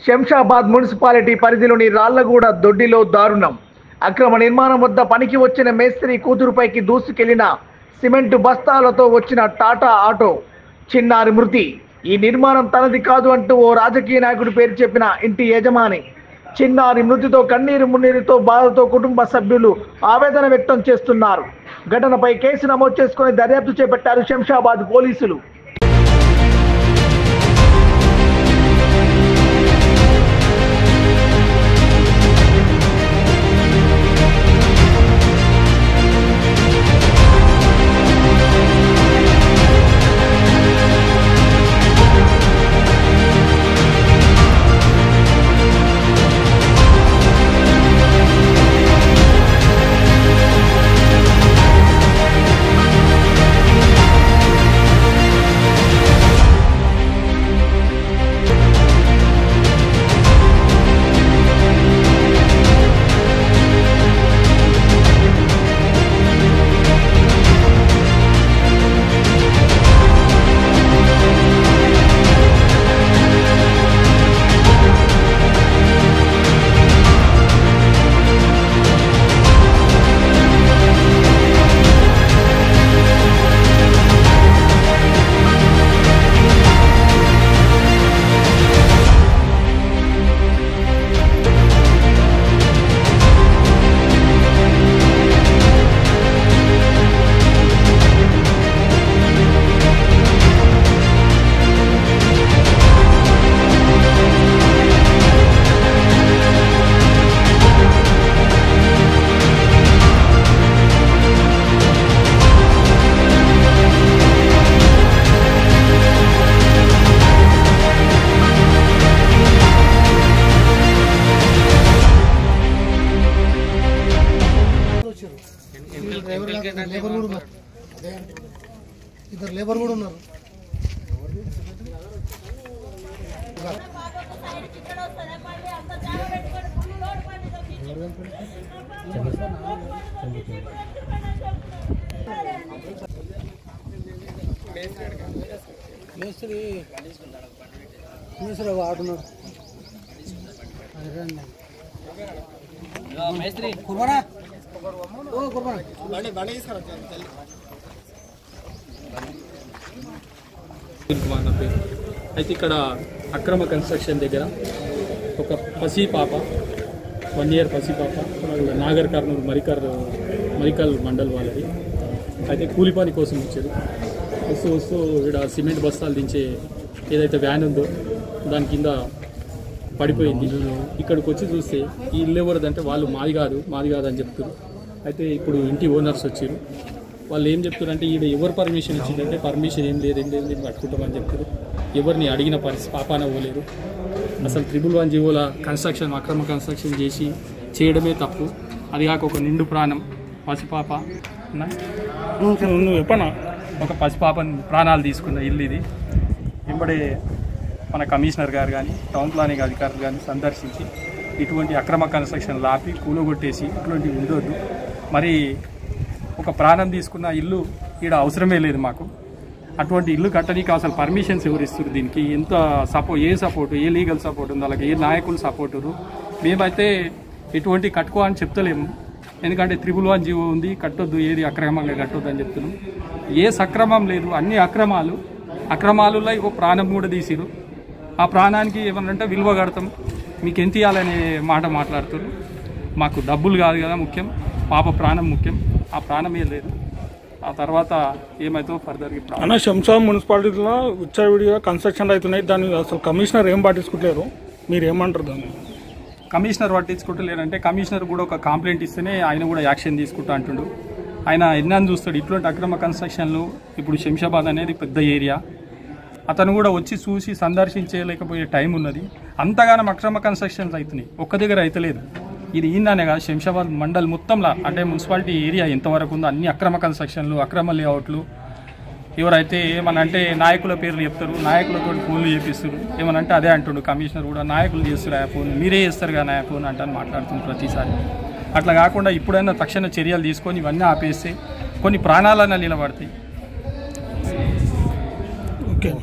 Shamshabad municipality పరిధిలోని రాళ్లగూడ దొడ్డిలో దారుణం. అక్రమ నిర్మాణం వద్ద పనికి వచ్చిన మేస్త్రి కూతురుపైకి దూసుకెళ్లిన సిమెంట్ బస్తాలతో వచ్చిన టాటా ఆటో. చిన్నారి మృతి. ఈ నిర్మాణం తనది కాదు అంటూ ఓ రాజకీయ నాయకుడి పేరు చెప్పిన ఇంటి యజమాని. చిన్నారి మృతితో కన్నీరు మున్నీరుతో బాధతో కుటుంబ సభ్యులు ఆవేదన వ్యక్తం చేస్తున్నారు. ఘటనపై కేసు నమోదు చేసుకుని దర్యాప్తు చేపట్టారు శంషాబాద్ పోలీసులు. ఇద్దరు లేబర్ కూడా ఉన్నారు. మేస్త్రి ఆడున్నాడు. అయితే ఇక్కడ అక్రమ కన్స్ట్రక్షన్ దగ్గర ఒక పసి పాప 1 year పసి పాప నాగర్ కర్నూలు మరికల్ మండల్ వాళ్ళది. అయితే కూలి పని కోసం వచ్చారు. వస్తూ ఇక్కడ సిమెంట్ బస్తాలు దించే ఏదైతే వ్యాన్ ఉందో దాని కింద పడిపోయింది. ఇక్కడికి వచ్చి చూస్తే ఈ ఇల్లు ఎవరిదంటే వాళ్ళు మాది కాదు అని చెప్తారు. అయితే ఇప్పుడు ఇంటి ఓనర్స్ వచ్చారు. వాళ్ళు ఏం చెప్తారంటే ఈడ ఎవరు పర్మిషన్ ఇచ్చిందంటే పర్మిషన్ ఏం లేదు పట్టుకుంటామని చెప్తారు. ఎవరిని అడిగిన పాపాన పోలేరు. అసలు 111 జీవోల కన్స్ట్రక్షన్ అక్రమ కన్స్ట్రక్షన్ చేయడమే తప్పు. అది కాక ఒక నిండు ప్రాణం పసిపాప నువ్వు చెప్పనా ఒక పసిపాపని ప్రాణాలు తీసుకున్న ఇల్లు ఇది. వెంబడే మన కమిషనర్ గారు కానీ టౌన్ ప్లానింగ్ అధికారులు కానీ సందర్శించి ఇటువంటి అక్రమ కన్స్ట్రక్షన్లు ఆపి కూలగొట్టేసి ఇటువంటివి ఉండొద్దు. మరి ఒక ప్రాణం తీసుకున్న ఇల్లు ఈడ అవసరమే లేదు మాకు. అటువంటి ఇల్లు కట్టడానికి అసలు పర్మిషన్స్ ఎవరు ఇస్తారు? దీనికి ఎంత సపోర్టు ఏ లీగల్ సపోర్ట్ ఉంది, అలాగే ఏ నాయకులు సపోర్ట్ ఉంది? మేమైతే ఎటువంటి కట్టుకో అని చెప్తలేము. ఎందుకంటే 111 జీవో ఉంది, కట్టొద్దు, ఏది అక్రమంగా కట్టొద్దు అని చెప్తున్నాం. ఏ సక్రమం లేదు, అన్ని అక్రమాలలో ఒక ప్రాణం కూడా తీసిరు. ఆ ప్రాణానికి ఏమన్నంటే విలువ కడతాం, మీకు ఎంత ఇవ్వాలనే మాట మాట్లాడుతారు. మాకు డబ్బులు కాదు కదా ముఖ్యం, పాప ప్రాణం ముఖ్యం. ఆ ప్రాణమే లేదు. ఆ తర్వాత ఏమైతే ఫర్దర్ అన్న శంషాబాద్ మున్సిపాలిటీలో విచ్చలవిడిగా కన్స్ట్రక్షన్లు అవుతున్నాయి. దాన్ని అసలు కమిషనర్ ఏం పట్టించుకుంటలేరు, మీరు ఏమంటారు దాన్ని? కమిషనర్ పట్టించుకుంటలేరంటే కమిషనర్ కూడా ఒక కంప్లైంట్ ఇస్తేనే ఆయన కూడా యాక్షన్ తీసుకుంటా అంటుండు. ఆయన ఎన్నాన్ని చూస్తాడు ఇటువంటి అక్రమ కన్స్ట్రక్షన్లు. ఇప్పుడు శంషాబాద్ అనేది పెద్ద ఏరియా. అతను కూడా వచ్చి చూసి సందర్శించలేకపోయే టైం ఉన్నది. అంతగానం అక్రమ కన్స్ట్రక్షన్స్ అవుతున్నాయి, ఒక్క దగ్గర అయితలేదు. ఇది ఈందనే కాదు, శంషాబాద్ మండల్ మొత్తంలో అంటే మున్సిపాలిటీ ఏరియా ఎంతవరకు ఉందో అన్ని అక్రమ కన్స్ట్రక్షన్లు, అక్రమ లేఅవుట్లు. ఎవరైతే ఏమనంటే నాయకుల పేర్లు చెప్తారు, నాయకులతో ఫోన్లు చేపిస్తారు. ఏమనంటే అదే అంటుండు కమిషనర్ కూడా, నాయకులు చేస్తారు ఆ ఫోన్, మీరే చేస్తారు కదా ఆ ఫోన్ అంటే మాట్లాడుతుంది ప్రతిసారి. అట్లా కాకుండా ఇప్పుడైనా తక్షణ చర్యలు తీసుకొని ఇవన్నీ ఆపేస్తే కొన్ని ప్రాణాలన్నా నిలబడతాయి. ఓకే.